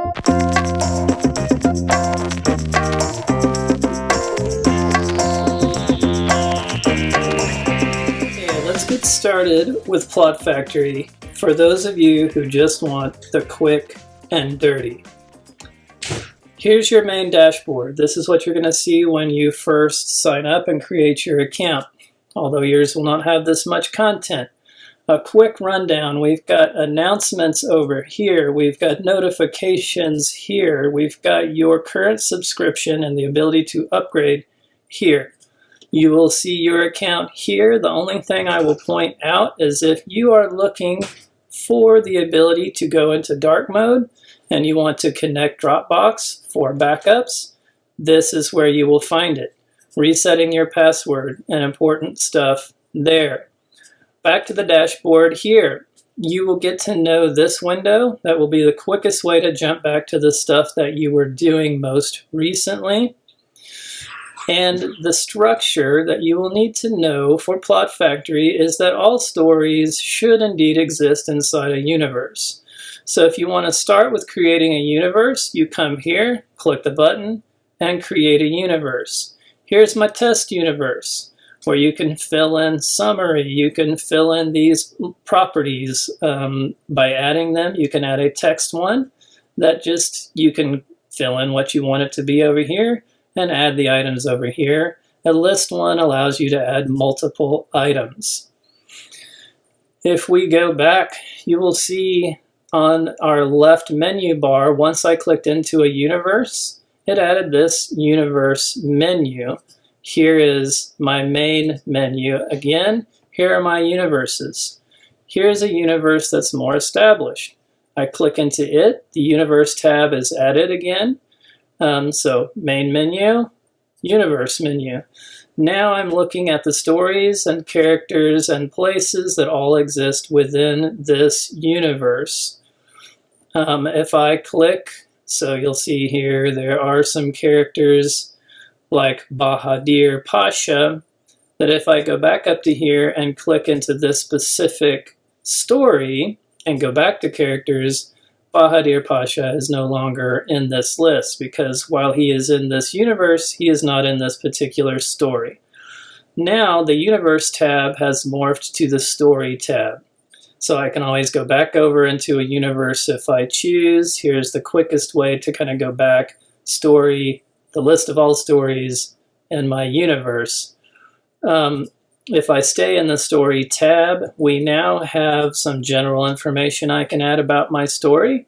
Okay, let's get started with Plot Factory for those of you who just want the quick and dirty. Here's your main dashboard. This is what you're going to see when you first sign up and create your account, although yours will not have this much content. A quick rundown: we've got announcements over here, we've got notifications here, we've got your current subscription and the ability to upgrade here. You will see your account here. The only thing I will point out is if you are looking for the ability to go into dark mode and you want to connect Dropbox for backups, this is where you will find it. Resetting your password and important stuff there. Back to the dashboard here. You will get to know this window. That will be the quickest way to jump back to the stuff that you were doing most recently. And the structure that you will need to know for Plot Factory is that all stories should indeed exist inside a universe. So if you want to start with creating a universe, you come here, click the button, and create a universe. Here's my test universe, where you can fill in summary, you can fill in these properties by adding them. You can add a text one that you can fill in what you want it to be over here and add the items over here. A list one allows you to add multiple items. If we go back, you will see on our left menu bar, once I clicked into a universe, it added this universe menu. Here is my main menu. Again, here are my universes. Here's a universe that's more established. I click into it, the universe tab is added again. So main menu, universe menu. Now I'm looking at the stories and characters and places that all exist within this universe. If I click, so you'll see here there are some characters like Bahadir Pasha, that if I go back up to here and click into this specific story and go back to characters, Bahadir Pasha is no longer in this list because while he is in this universe, he is not in this particular story. Now the universe tab has morphed to the story tab. So I can always go back over into a universe if I choose. Here's the quickest way to kind of go back: story, the list of all stories in my universe. If I stay in the story tab, we now have some general information I can add about my story.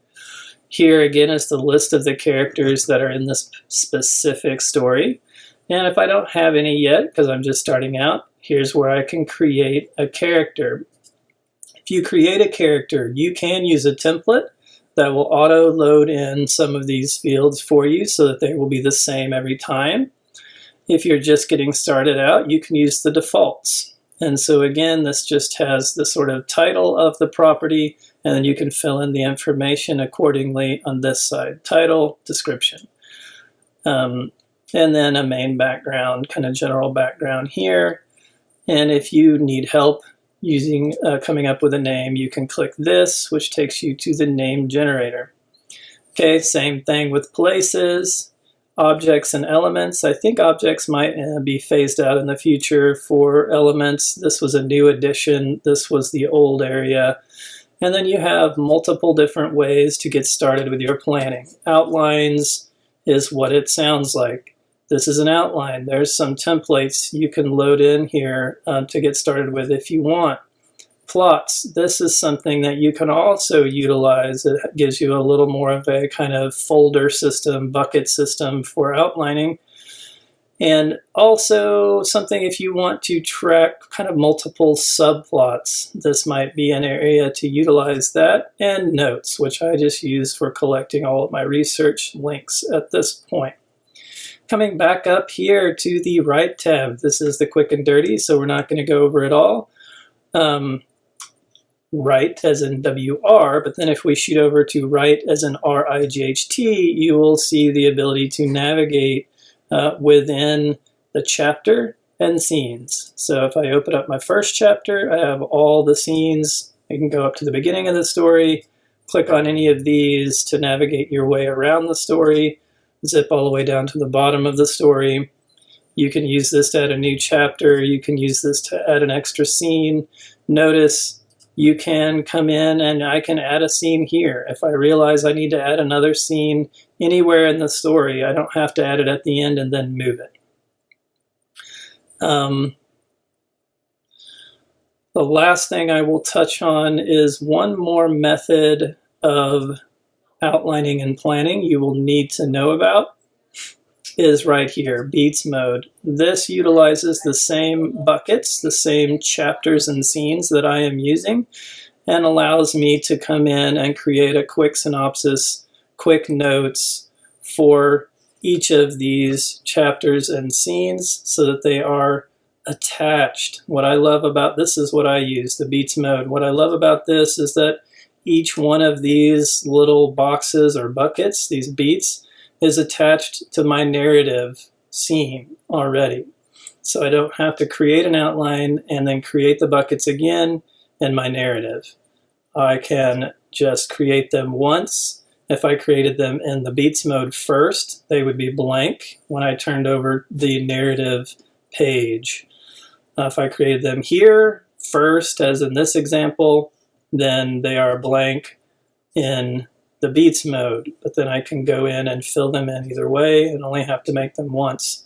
Here again is the list of the characters that are in this specific story. And if I don't have any yet, because I'm just starting out, here's where I can create a character. If you create a character, you can use a template that will auto load in some of these fields for you so that they will be the same every time. If you're just getting started out, you can use the defaults. And so again, this just has the sort of title of the property, and then you can fill in the information accordingly on this side: title, description. And then a main background, kind of general background here. And if you need help using coming up with a name, you can click this, which takes you to the name generator. Okay, same thing with places, objects and elements. I think objects might be phased out in the future for elements. This was a new addition. This was the old area. And then you have multiple different ways to get started with your planning. Outlines is what it sounds like. This is an outline. There's some templates you can load in here to get started with if you want. Plots. This is something that you can also utilize. It gives you a little more of a kind of folder system, bucket system for outlining. And also something if you want to track kind of multiple subplots. This might be an area to utilize that. And notes, which I just use for collecting all of my research links at this point. Coming back up here to the right tab, this is the quick and dirty, so we're not going to go over it all. Write as in WR, but then if we shoot over to write as in RIGHT, you will see the ability to navigate within the chapter and scenes. So if I open up my first chapter, I have all the scenes. I can go up to the beginning of the story, click on any of these to navigate your way around the story, zip all the way down to the bottom of the story. You can use this to add a new chapter. You can use this to add an extra scene. Notice you can come in and I can add a scene here. If I realize I need to add another scene anywhere in the story, I don't have to add it at the end and then move it. The last thing I will touch on is one more method of outlining and planning you will need to know about is right here, Beats mode. This utilizes the same buckets, the same chapters and scenes that I am using, and allows me to come in and create a quick synopsis, quick notes for each of these chapters and scenes so that they are attached. What I love about this is what I use, the Beats mode. What I love about this is that each one of these little boxes or buckets, these beats, is attached to my narrative scene already. So I don't have to create an outline and then create the buckets again in my narrative. I can just create them once. If I created them in the Beats mode first, they would be blank when I turned over the narrative page. If I created them here first, as in this example, then they are blank in the Beats mode, but then I can go in and fill them in either way and only have to make them once.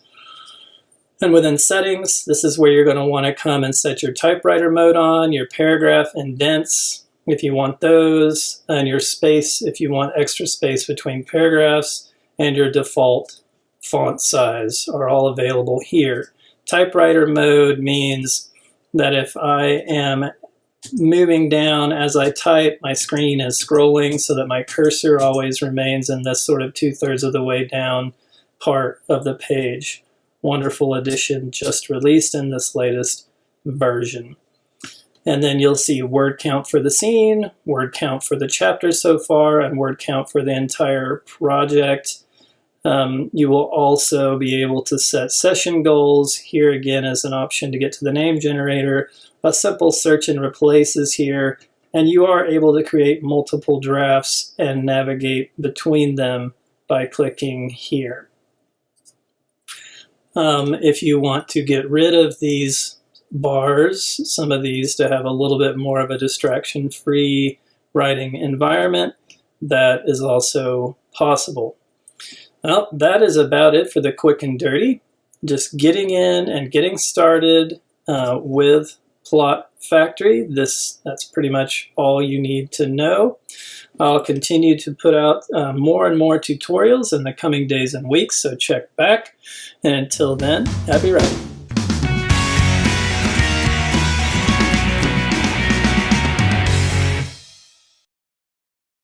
And within settings, this is where you're going to want to come and set your typewriter mode on, your paragraph indents if you want those, and your space if you want extra space between paragraphs, and your default font size are all available here. Typewriter mode means that if I am moving down as I type, my screen is scrolling so that my cursor always remains in this sort of 2/3 of the way down part of the page. Wonderful addition just released in this latest version. And then you'll see word count for the scene, word count for the chapter so far, and word count for the entire project. You will also be able to set session goals. Here again is an option to get to the name generator. A simple search and replace is here, and you are able to create multiple drafts and navigate between them by clicking here. If you want to get rid of these bars, some of these to have a little bit more of a distraction-free writing environment, that is also possible. Well, that is about it for the quick and dirty. Just getting in and getting started with Plot Factory. That's pretty much all you need to know. I'll continue to put out more and more tutorials in the coming days and weeks, so check back. And until then, happy writing.